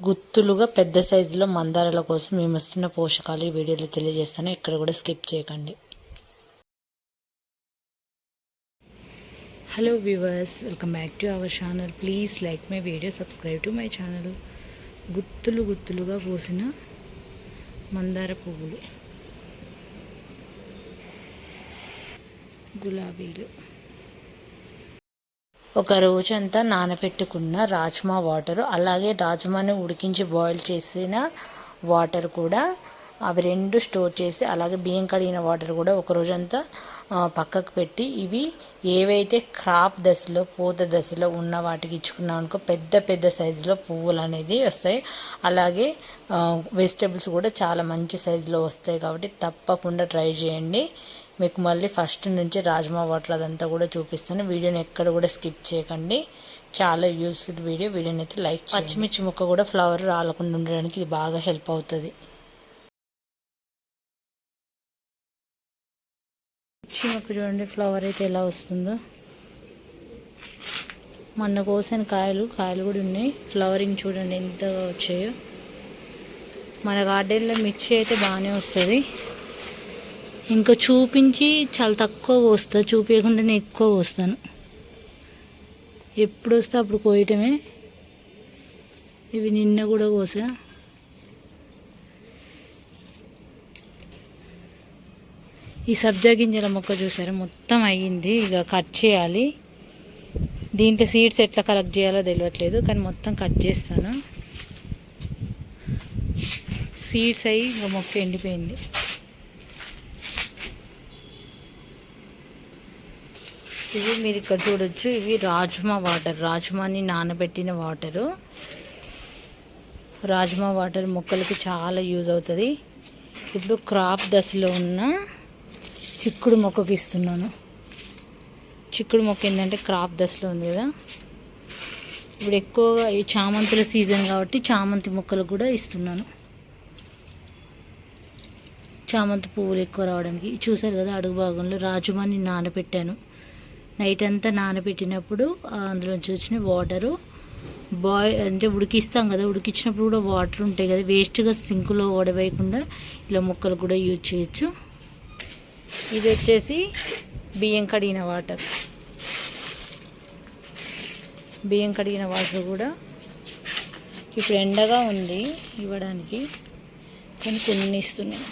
గుత్తులుగా పెద్ద సైజులో మందారాల కోసం మేము ఇస్తున్న పోషకాలు ఈ వీడియోలో తెలియజేస్తాను. ఇక్కడ కూడా స్కిప్ చేయకండి. Hello viewers, welcome back to our channel. Please like my video, subscribe to my channel. గుత్తులుగా పూసిన మందార పువ్వులు, గులాబీలు. ఒక రోజంతా నానబెట్టుకున్న రాజ్మా వాటర్, అలాగే రాజ్మాని ఉడికించి బాయిల్ చేసిన వాటర్ కూడా, అవి రెండు స్టోర్ చేసి, అలాగే బియ్యం కడిగిన వాటర్ కూడా ఒక రోజంతా పక్కకు పెట్టి, ఇవి ఏవైతే క్రాప్ దశలో పూత దశలో ఉన్న వాటికి ఇచ్చుకున్నాం అనుకో పెద్ద పెద్ద సైజులో పువ్వులు అనేది వస్తాయి. అలాగే వెజిటేబుల్స్ కూడా చాలా మంచి సైజులో వస్తాయి. కాబట్టి తప్పకుండా ట్రై చేయండి. మీకు మళ్ళీ ఫస్ట్ నుంచి రాజ్మా వాటర్ అదంతా కూడా చూపిస్తాను. వీడియోని ఎక్కడ కూడా స్కిప్ చేయకండి. చాలా యూస్ఫుల్ వీడియోని అయితే లైక్ చేయండి. పచ్చిమిర్చి ముక్క కూడా ఫ్లవర్ రాలకుండా ఉండడానికి ఇది బాగా హెల్ప్ అవుతుంది. మిర్చి ముక్క చూడండి, ఫ్లవర్ అయితే ఎలా వస్తుందో. మొన్న కోసిన కాయలు కూడా ఉన్నాయి. ఫ్లవరింగ్ చూడండి ఎంత వచ్చాయో. మన గార్డెన్లో మిర్చి అయితే బాగానే వస్తుంది. ఇంకా చూపించి చాలా తక్కువ కోస్తాను, చూపించకుండానే ఎక్కువ కోస్తాను. ఎప్పుడు వస్తే అప్పుడు కోయటమే. ఇవి నిన్న కూడా కోసా. ఈ సబ్జా గింజల మొక్క చూసారా, మొత్తం అయ్యింది. ఇక కట్ చేయాలి. దీంట్లో సీడ్స్ ఎట్లా కలెక్ట్ చేయాలో తెలియట్లేదు, కానీ మొత్తం కట్ చేస్తాను. సీడ్స్ అయ్యి ఇక మొక్క ఎండిపోయింది. ఇవి మీరు ఇక్కడ చూడొచ్చు, ఇవి రాజ్మా వాటర్, రాజ్మాని నానబెట్టిన వాటరు. రాజ్మా వాటర్ మొక్కలకి చాలా యూజ్ అవుతుంది. ఇప్పుడు క్రాప్ దశలో ఉన్న చిక్కుడు మొక్కకి ఇస్తున్నాను. చిక్కుడు మొక్క ఏంటంటే క్రాప్ దశలో ఉంది కదా. ఇప్పుడు ఎక్కువగా ఈ చామంతుల సీజన్ కాబట్టి చామంతి మొక్కలు కూడా ఇస్తున్నాను. చామంతి పువ్వులు ఎక్కువ రావడానికి. చూసారు కదా, అడుగు భాగంలో రాజ్మాని నానబెట్టాను. నైట్ అంతా నానబెట్టినప్పుడు అందులోంచి వచ్చిన వాటరు అంటే ఉడికిస్తాం కదా, ఉడికించినప్పుడు కూడా వాటర్ ఉంటాయి కదా, వేస్ట్గా సింకులో ఓడవేయకుండా ఇలా మొక్కలు కూడా యూజ్ చేయొచ్చు. ఇది వచ్చేసి బియ్యం కడిగిన వాటర్. బియ్యం కడిగిన వాటర్ కూడా ఇప్పుడు ఎండగా ఉంది ఇవ్వడానికి, కానీ కొన్ని ఇస్తున్నాను.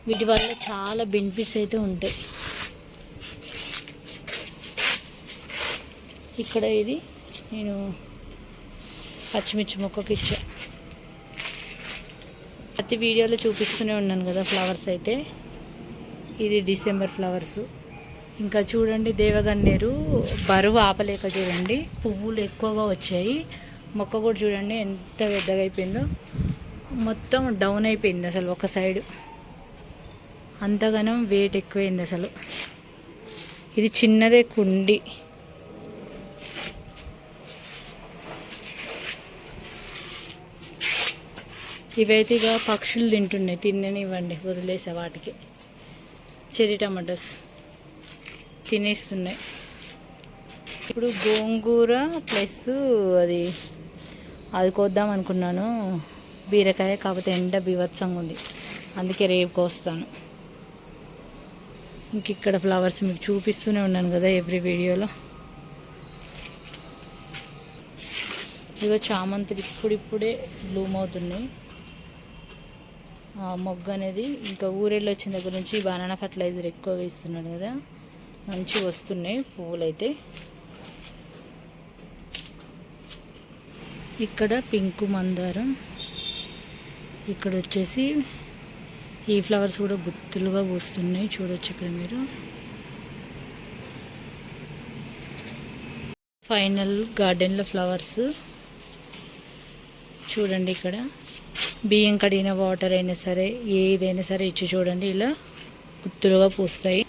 వీటి వల్ల చాలా బెనిఫిట్స్ అయితే ఉంటాయి. ఇక్కడ ఇది నేను పచ్చిమిర్చి మొక్కకి ఇచ్చా. ప్రతి వీడియోలో చూపిస్తూనే ఉన్నాను కదా ఫ్లవర్స్ అయితే. ఇది డిసెంబర్ ఫ్లవర్స్. ఇంకా చూడండి, దేవగన్నేరు బరువు ఆపలేక చూడండి పువ్వులు ఎక్కువగా వచ్చాయి. మొక్క కూడా చూడండి ఎంత పెద్దగా అయిపోయిందో, మొత్తం డౌన్ అయిపోయింది అసలు ఒక సైడు. అంతగానం వెయిట్ ఎక్కువైంది అసలు. ఇది చిన్నదే కుండి. ఇవైతే ఇక పక్షులు తింటున్నాయి, తిననివ్వండి, వదిలేసా వాటికి. చెర్రీ టమాటోస్ తినేస్తున్నాయి. ఇప్పుడు గోంగూర ప్లస్ అది కోద్దాం అనుకున్నాను, బీరకాయ. కాకపోతే ఎండ బీభత్సంగా ఉంది, అందుకే రేపు కోస్తాను. ఇంక ఇక్కడ ఫ్లవర్స్ మీకు చూపిస్తూనే ఉన్నాను కదా ఎవ్రీ వీడియోలో. ఇదిగో చామంతులు ఇప్పుడిప్పుడే బ్లూమ్ అవుతున్నాయి. మొగ్గ అనేది ఇంకా ఊరెళ్ళి వచ్చిన దగ్గర నుంచి బనానా ఫర్టిలైజర్ ఎక్కువగా ఇస్తున్నాను కదా, మంచిగా వస్తున్నాయి పువ్వులు అయితే. ఇక్కడ పింక్ మందారం. ఇక్కడ వచ్చేసి ఈ ఫ్లవర్స్ కూడా గుత్తులుగా పూస్తున్నాయి, చూడొచ్చు ఇక్కడ మీరు. ఫైనల్ గార్డెన్లో ఫ్లవర్స్ చూడండి. ఇక్కడ బియ్యం కడిగిన వాటర్ అయినా సరే, ఏదైనా సరే ఇచ్చి చూడండి, ఇలా గుత్తులుగా పూస్తాయి.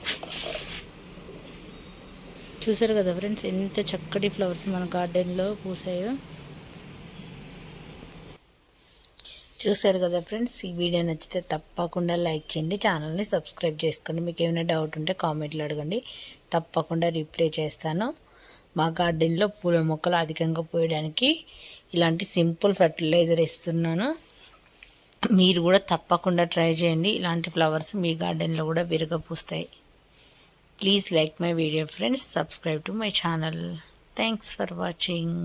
చూసారు కదా ఫ్రెండ్స్, ఎంత చక్కటి ఫ్లవర్స్ మన గార్డెన్లో పూసాయో. చూసారు కదా ఫ్రెండ్స్, ఈ వీడియో నచ్చితే తప్పకుండా లైక్ చేయండి, ఛానల్ని సబ్స్క్రైబ్ చేసుకోండి. మీకు ఏమైనా డౌట్ ఉంటే కామెంట్లో అడగండి. తప్పకుండా రిప్లై చేస్తాను. మా గార్డెన్లో పూల మొక్కలు అధికంగా పోయడానికి ఇలాంటి సింపుల్ ఫర్టిలైజర్ ఇస్తున్నాను. మీరు కూడా తప్పకుండా ట్రై చేయండి. ఇలాంటి ఫ్లవర్స్ మీ గార్డెన్లో కూడా విరగపూస్తాయి. Please like my video friends, subscribe to my channel. Thanks for watching.